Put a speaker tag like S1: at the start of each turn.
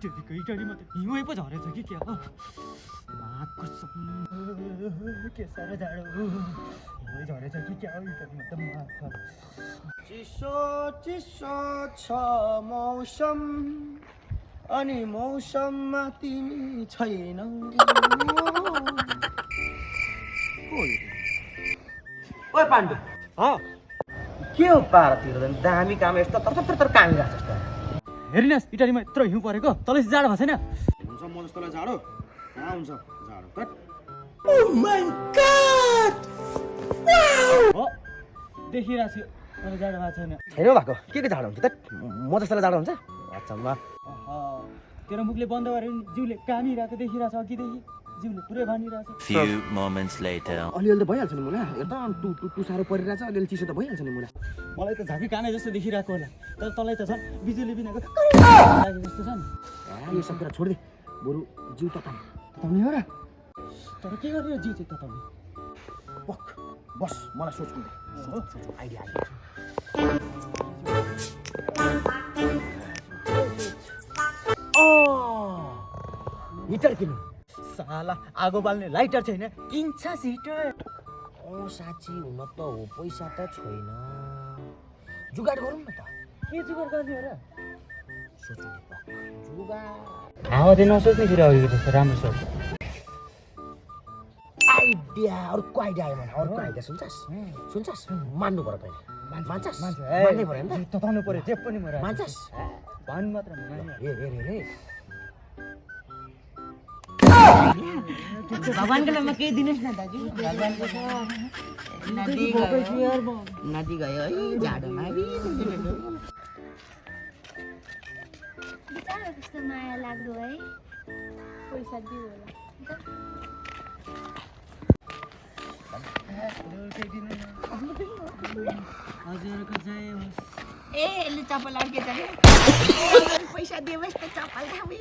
S1: त्यतिकै टाढीमा त हिउँै पो झरेछ कि क्या हो के साह्रो जाडो हिउँै झरेछ कि क्या हो टाढीमा त चिसो चिसो छ मौसम अनि मौसममा तिमी छैनौ
S2: ओए पाण्डु के हो पारातिर दामी काम यस्तो तर काम गर्छ जस्तो
S1: हेरिनस् इटालीमा यत्रो हिउँ परेको तलै जाडो भएको छैन
S2: हुन्छ म जस्तोलाई जाडो कहाँ हुन्छ जाडो कट
S1: हो देखिरहेको छु तलै जाडो भएको छैन
S2: छैन भएको के जाडो हुन्छ त म जस्तोलाई जाडो हुन्छ अचम्म
S1: तेरो मुखले बन्द गऱ्यो भने जिउले कामिरहेको देखिरहेको छ अघिदेखि जिउले पुरै भनिरहेको छ
S3: Few moments later.
S2: अलिअलि त भइहाल्छ नि मुला हेर त टु साह्रो परिरहेछ अलिअलि चिसो त भइहाल्छ नि मुला
S1: मलाई त झाँकी काने जस्तो देखिरहेको होला तर तँलाई त झन् बिजुली बिनाको लागेको जस्तो छ नि
S2: यो सब कुरा छोडिदे बरु जिउ
S1: तताउने हो र तर के गरेर जिउ चाहिँ तताउने
S2: पक बस मलाई सोच्नु सोच आइडिया हिटर किन्नु
S1: साला आगो बाल्ने लाइटर छैन किन्छ हिटर
S2: साँच्ची हुन त हो पैसा त छैन जुगाड गरौँ न त
S1: के जुगाड गर्ने हो र
S2: सोच्नु जुगाड
S1: हावा चाहिँ नसोच्ने कुरा हो यो जस्तो राम्रो सोच
S2: आइडिया अर्को आइडिया आयो भने अर्को आइडिया सुन्छस् मान्नु पर्यो तैँले मान्छस् मान्नै पर्यो नि त
S1: तताउनु पर्यो जे पनि म
S2: मान्छस्
S1: भन मात्र
S2: रे
S4: भगवानको नाममा केही दिनुहोस् न दाजु नदी गयो है जाडोमा
S5: बिचारा कस्तो माया लाग्दो है पैसा दियो होला
S1: हजुरको चाहिँ
S4: ए यसले चप्पल अड्केछ कि पैसा दिएपछि त चप्पल खाबै